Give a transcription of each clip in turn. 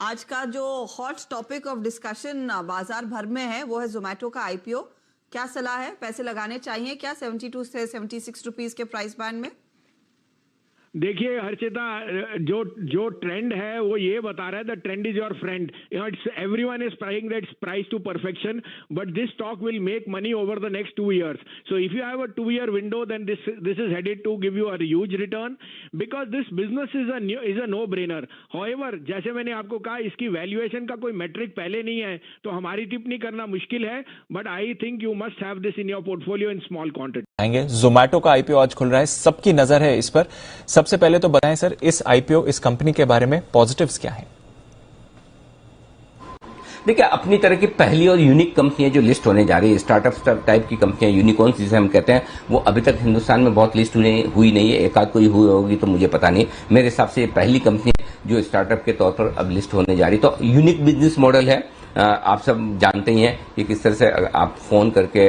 आज का जो हॉट टॉपिक ऑफ डिस्कशन बाजार भर में है वो है जोमेटो का आईपीओ। क्या सलाह है, पैसे लगाने चाहिए क्या 72 से 76 रुपीस के प्राइस बैंड में? देखिए हर्षिता, जो ट्रेंड है वो ये बता रहा है the trend is your friend. It's everyone is pricing that's price to perfection, but this stock will make money over the next 2 years. So if you have a 2-year window, then this is headed to give you a huge return because this business is a no brainer. However, जैसे मैंने आपको कहा, इसकी valuation का कोई metric पहले नहीं है तो हमारी टिप्पणी करना मुश्किल है, but I think you must have this in your portfolio in small quantity. Zomato का आईपीओ आज खुल रहा है, सबकी नजर है इस पर। सबसे पहले तो बताएं सर, इस आईपीओ, इस कंपनी के बारे में पॉजिटिव्स क्या हैं? देखिए, अपनी तरह की पहली और यूनिक कंपनियां जो लिस्ट होने जा रही है, स्टार्टअप टाइप की कंपनियां, यूनिकॉर्न्स जिसे हम कहते हैं, वो अभी तक हिंदुस्तान में बहुत लिस्ट हुई नहीं है। एक आध कोई हुई होगी तो मुझे पता नहीं। मेरे हिसाब से ये पहली कंपनी है जो स्टार्टअप के तौर पर अब लिस्ट होने जा रही। तो यूनिक बिजनेस मॉडल है। आप सब जानते ही हैं कि किस तरह से आप फोन करके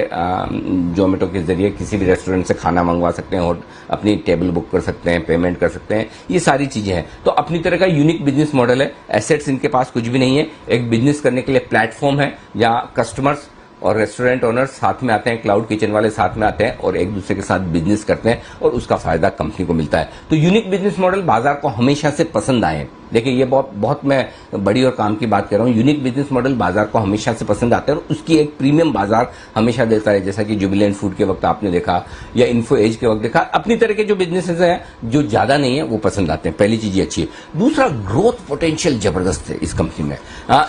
जोमेटो के जरिए किसी भी रेस्टोरेंट से खाना मंगवा सकते हैं और अपनी टेबल बुक कर सकते हैं, पेमेंट कर सकते हैं, ये सारी चीजें हैं। तो अपनी तरह का यूनिक बिजनेस मॉडल है। एसेट्स इनके पास कुछ भी नहीं है। एक बिजनेस करने के लिए प्लेटफॉर्म है जहां कस्टमर्स और रेस्टोरेंट ओनर्स साथ में आते हैं, क्लाउड किचन वाले साथ में आते हैं और एक दूसरे के साथ बिजनेस करते हैं और उसका फायदा कंपनी को मिलता है। तो यूनिक बिजनेस मॉडल बाजार को हमेशा से पसंद आए। देखिए, ये बहुत मैं बड़ी और काम की बात कर रहा हूं। यूनिक बिजनेस मॉडल बाजार को हमेशा से पसंद आते हैं और उसकी एक प्रीमियम बाजार हमेशा देता है। जैसा कि जुबिलेंट फूड के वक्त आपने देखा या इन्फो एज के वक्त देखा। अपनी तरह के जो बिजनेसेस हैं जो ज्यादा नहीं है वो पसंद आते हैं। पहली चीज अच्छी है। दूसरा, ग्रोथ पोटेंशियल जबरदस्त है इस कंपनी में।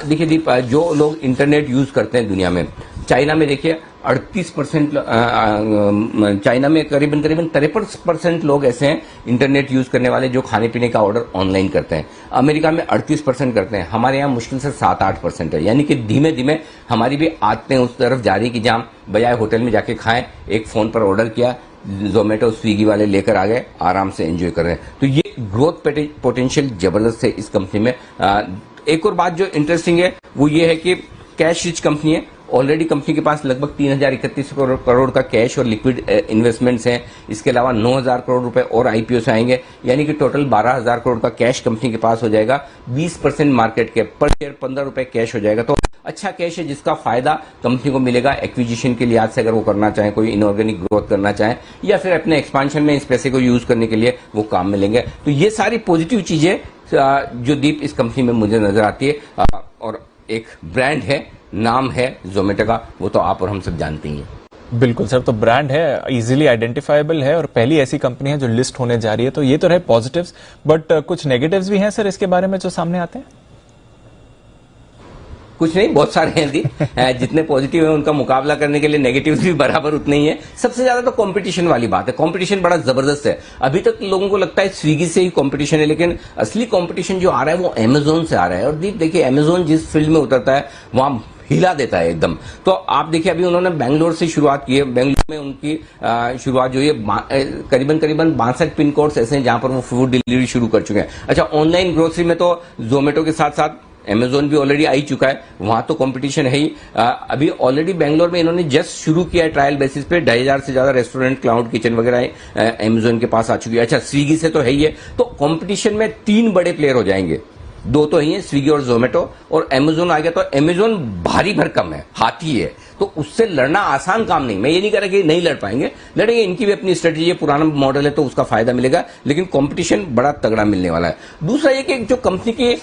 देखिए दीप, जो लोग इंटरनेट यूज करते हैं दुनिया में, चाइना में देखिए 38%, चाइना में करीबन 53% लोग ऐसे हैं इंटरनेट यूज करने वाले जो खाने पीने का ऑर्डर ऑनलाइन करते हैं। अमेरिका में 38% करते हैं। हमारे यहाँ मुश्किल से 7-8% है। यानी कि धीमे धीमे हमारी भी आदतें उस तरफ जा रही कि जहां बजाय होटल में जाके खाएं, एक फोन पर ऑर्डर किया, जोमेटो स्विगी वाले लेकर आ गए, आराम से एंजॉय कर रहे हैं। तो ये ग्रोथ पोटेंशियल जबरदस्त है इस कंपनी में। एक और बात जो इंटरेस्टिंग है वो ये है कि कैश रिच कंपनी है। ऑलरेडी कंपनी के पास लगभग 3031 करोड़ का कैश और लिक्विड इन्वेस्टमेंट्स हैं। इसके अलावा 9000 करोड़ रुपए और आईपीओ से आएंगे, यानी कि टोटल 12000 करोड़ का कैश कंपनी के पास हो जाएगा। 20% मार्केट कैप, पर शेयर 15 रुपए कैश हो जाएगा। तो अच्छा कैश है जिसका फायदा कंपनी को मिलेगा एक्विजिशन के लिहाज से, अगर वो करना चाहे, कोई इनऑर्गेनिक ग्रोथ करना चाहे या फिर अपने एक्सपांशन में इस पैसे को यूज करने के लिए वो काम में लेंगे। तो ये सारी पॉजिटिव चीजें जो दीप इस कंपनी में मुझे नजर आती है। और एक ब्रांड है, नाम है जोमेटो का, वो तो आप और हम सब जानते ही हैं। बिल्कुल सर, तो ब्रांड है, इजीली आइडेंटिफाइबल है और पहली ऐसी कंपनी है जो लिस्ट होने जा रही है। तो ये तो रहे पॉजिटिव्स, बट कुछ नेगेटिव्स भी हैं सर इसके बारे में जो सामने आते हैं? कुछ नहीं, बहुत सारे हैं दी। जितने पॉजिटिव है उनका मुकाबला करने के लिए नेगेटिव भी बराबर उतने ही है। सबसे ज्यादा तो कंपटीशन वाली बात है। कंपटीशन बड़ा जबरदस्त है। अभी तक लोगों को लगता है स्विगी से ही कंपटीशन है, लेकिन असली कंपटीशन जो आ रहा है वो अमेजोन से आ रहा है। और दीप देखिए, अमेजोन जिस फील्ड में उतरता है वहां हिला देता है एकदम। तो आप देखिए, अभी उन्होंने बेंगलोर से शुरुआत की है। बेंगलोर में उनकी शुरुआत जो है करीबन 62 पिन कोड्स ऐसे हैं जहां पर वो फूड डिलीवरी शुरू कर चुके हैं। अच्छा, ऑनलाइन ग्रोसरी में तो जोमेटो के साथ साथ अमेजोन भी ऑलरेडी आ ही चुका है, वहां तो कंपटीशन है ही। अभी ऑलरेडी बेंगलोर में इन्होंने जस्ट शुरू किया है ट्रायल बेसिस पे। 2500 से ज्यादा रेस्टोरेंट, क्लाउड किचन वगैरह अमेजोन के पास आ चुकी है। अच्छा, स्विगी से तो है ही है। तो कंपटीशन में 3 बड़े प्लेयर हो जाएंगे। 2 तो ही है, स्विगी और जोमेटो, और अमेजोन आ गया तो अमेजोन भारी भरकम है, हाथी है। तो उससे लड़ना आसान काम नहीं। मैं ये नहीं कह रहा कि नहीं लड़ पाएंगे, लड़ेंगे। इनकी भी अपनी स्ट्रेटेजी है, पुराना मॉडल है तो उसका फायदा मिलेगा, लेकिन कंपटीशन बड़ा तगड़ा मिलने वाला है। दूसरा ये कि जो कंपनी के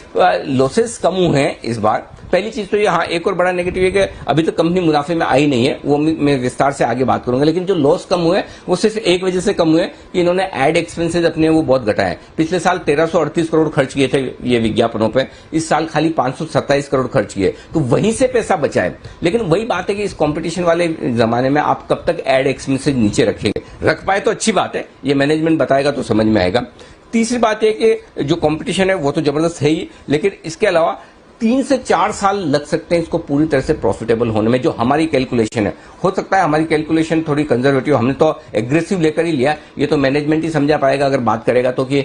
लॉसेस कम हुए हैं इस बार, पहली चीज तो ये, हाँ, एक और बड़ा नेगेटिव है कि अभी तक कंपनी मुनाफे में आई नहीं है, वो मैं विस्तार से आगे बात करूंगा। लेकिन जो लॉस कम हुए वो सिर्फ एक वजह से कम हुए कि इन्होंने एड एक्सपेंसेस अपने वो बहुत घटाए। पिछले साल 1338 करोड़ खर्च किए थे ये विज्ञापनों पर, इस साल खाली 527 करोड़ खर्च किए, तो वहीं से पैसा बचा है। लेकिन वही बात है कि इस कंपटीशन वाले जमाने में आप कब तक एड एक्सपेंसेस नीचे रखेंगे। रख पाए तो अच्छी बात है, ये मैनेजमेंट बताएगा तो समझ में आएगा। तीसरी बात है कि जो कंपटीशन है वो तो जबरदस्त है ही, लेकिन इसके अलावा 3 से 4 साल लग सकते हैं इसको पूरी तरह से प्रॉफिटेबल होने में, जो हमारी कैलकुलेशन है। हो सकता है हमारी कैलकुलेशन थोड़ी कंजर्वेटिव, हमने तो एग्रेसिव लेकर ही लिया, ये तो मैनेजमेंट ही समझा पाएगा अगर बात करेगा तो, कि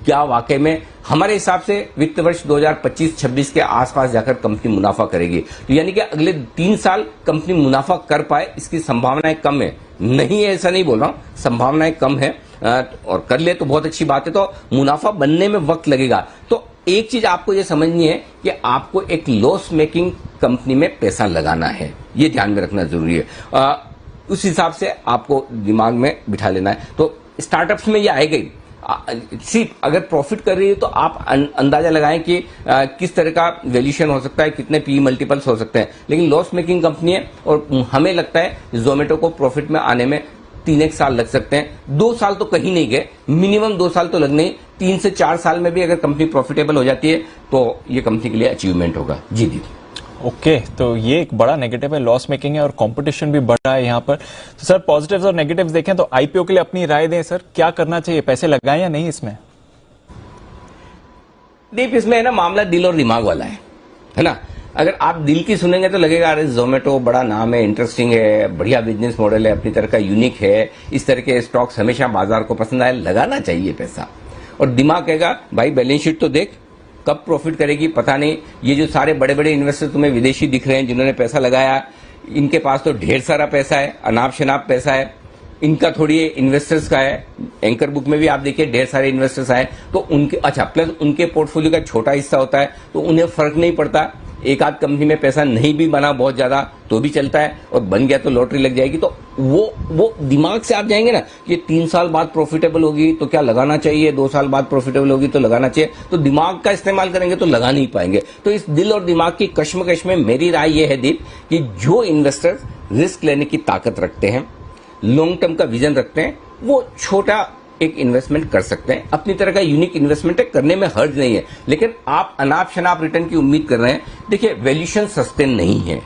क्या वाकई में हमारे हिसाब से वित्त वर्ष 2025-26 के आसपास जाकर कंपनी मुनाफा करेगी। तो यानी कि अगले 3 साल कंपनी मुनाफा कर पाए, इसकी संभावनाएं कम है। नहीं है ऐसा नहीं बोल रहा हूं, संभावनाएं कम है, और कर ले तो बहुत अच्छी बात है। तो मुनाफा बनने में वक्त लगेगा। तो एक चीज आपको ये समझनी है कि आपको एक लॉस मेकिंग कंपनी में पैसा लगाना है, ये ध्यान में रखना जरूरी है। उस हिसाब से आपको दिमाग में बिठा लेना है। तो स्टार्टअप्स में ये आएगा ही। सिर्फ अगर प्रॉफिट कर रही है तो आप अंदाजा लगाएं कि किस तरह का वैल्यूएशन हो सकता है, कितने पी मल्टीपल्स हो सकते हैं। लेकिन लॉस मेकिंग कंपनी है और हमें लगता है जोमेटो को प्रॉफिट में आने में 3-1 साल लग सकते हैं। 2 साल तो कहीं नहीं गए, मिनिमम 2 साल तो लगने ही। 3 से 4 साल में भी अगर कंपनी प्रॉफिटेबल हो जाती है तो ये कंपनी के लिए अचीवमेंट होगा। जी जी ओके तो ये एक बड़ा नेगेटिव है, लॉस मेकिंग है और कंपटीशन भी बढ़ रहा है यहाँ पर। तो सर पॉजिटिव्स और नेगेटिव्स देखें तो आईपीओ के लिए अपनी राय दें सर, क्या करना चाहिए, पैसे लगाएं या नहीं इसमें? दीप, इसमें है ना मामला दिल और दिमाग वाला है ना। अगर आप दिल की सुनेंगे तो लगेगा अरे जोमेटो बड़ा नाम है, इंटरेस्टिंग है, बढ़िया बिजनेस मॉडल है, अपनी तरह का यूनिक है, इस तरह के स्टॉक्स हमेशा बाजार को पसंद आए, लगाना चाहिए पैसा। और दिमाग कहेगा भाई बैलेंस शीट तो देख, कब प्रॉफिट करेगी पता नहीं। ये जो सारे बड़े बड़े इन्वेस्टर तुम्हें विदेशी दिख रहे हैं जिन्होंने पैसा लगाया, इनके पास तो ढेर सारा पैसा है, अनाप शनाप पैसा है, इनका थोड़ी इन्वेस्टर्स का है। एंकर बुक में भी आप देखिए ढेर सारे इन्वेस्टर्स आए तो उनके अच्छा प्लस उनके पोर्टफोलियो का छोटा हिस्सा होता है तो उन्हें फर्क नहीं पड़ता। एक आध कंपनी में पैसा नहीं भी बना बहुत ज्यादा तो भी चलता है, और बन गया तो लॉटरी लग जाएगी। तो वो दिमाग से आप जाएंगे ना कि 3 साल बाद प्रॉफिटेबल होगी तो क्या लगाना चाहिए, 2 साल बाद प्रॉफिटेबल होगी तो लगाना चाहिए, तो दिमाग का इस्तेमाल करेंगे तो लगा नहीं पाएंगे। तो इस दिल और दिमाग की कश्मकश में मेरी राय यह है दीप कि जो इन्वेस्टर रिस्क लेने की ताकत रखते हैं, लॉन्ग टर्म का विजन रखते हैं, वो छोटा एक इन्वेस्टमेंट कर सकते हैं। अपनी तरह का यूनिक इन्वेस्टमेंट है, करने में हर्ज नहीं है। लेकिन आप अनाप शनाप रिटर्न की उम्मीद कर रहे हैं, देखिए वैल्यूएशन सस्टेन नहीं है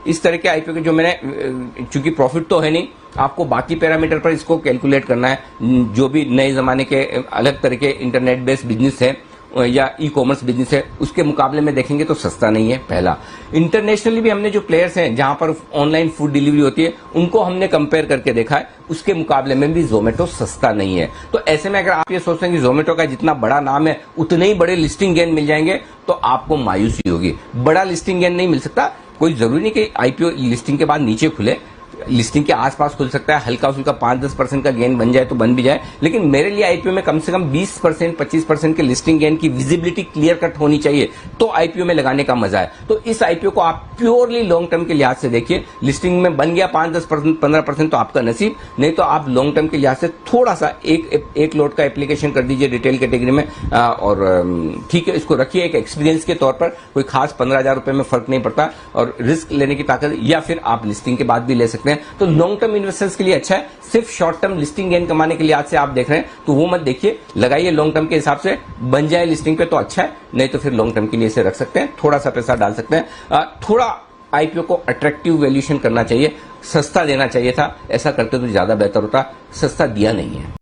इस तरह के आईपीओ के। जो मैंने चूंकि प्रॉफिट तो है नहीं, आपको बाकी पैरामीटर पर इसको कैलकुलेट करना है। जो भी नए जमाने के अलग तरह के इंटरनेट बेस्ड बिजनेस है या ई कॉमर्स बिजनेस है, उसके मुकाबले में देखेंगे तो सस्ता नहीं है। पहला, इंटरनेशनली भी हमने जो प्लेयर्स हैं जहां पर ऑनलाइन फूड डिलीवरी होती है उनको हमने कंपेयर करके देखा है, उसके मुकाबले में भी जोमेटो सस्ता नहीं है। तो ऐसे में अगर आप ये सोचते हैं कि जोमेटो का जितना बड़ा नाम है उतने ही बड़े लिस्टिंग गेन मिल जाएंगे तो आपको मायूसी होगी। बड़ा लिस्टिंग गेन नहीं मिल सकता। कोई जरूरी नहीं कि आईपीओ लिस्टिंग के बाद नीचे खुले, लिस्टिंग के आसपास खुल सकता है, हल्का फुल्का 5-10% का गेन बन जाए तो बन भी जाए। लेकिन मेरे लिए आईपीओ में कम से कम 20% 25% के लिस्टिंग गेन की विजिबिलिटी क्लियर कट होनी चाहिए तो आईपीओ में लगाने का मजा है। तो इस आईपीओ को आप प्योरली लॉन्ग टर्म के लिहाज से देखिए। लिस्टिंग में बन गया 5-10% 15% तो आपका नसीब, नहीं तो आप लॉन्ग टर्म के लिहाज से थोड़ा सा एक लोट का एप्लीकेशन कर दीजिए रिटेल कैटेगरी में, और ठीक है इसको रखिए एक एक्सपीरियंस के तौर पर। कोई खास 15,000 रुपए में फर्क नहीं पड़ता, और रिस्क लेने की ताकत, या फिर आप लिस्टिंग के बाद भी ले सकते हैं। तो लॉन्ग टर्म इन्वेस्टर्स के लिए अच्छा है। सिर्फ शॉर्ट टर्म लिस्टिंग गेन कमाने के लिए आज से आप देख रहे हैं तो वो मत देखिए, लगाइए लॉन्ग टर्म के हिसाब से। बन जाए लिस्टिंग पे तो अच्छा है, नहीं तो फिर लॉन्ग टर्म के लिए इसे रख सकते हैं, थोड़ा सा पैसा डाल सकते हैं। थोड़ा आईपीओ को अट्रैक्टिव वैल्यूएशन करना चाहिए, सस्ता देना चाहिए था, ऐसा करते तो ज्यादा बेहतर होता। सस्ता दिया नहीं है।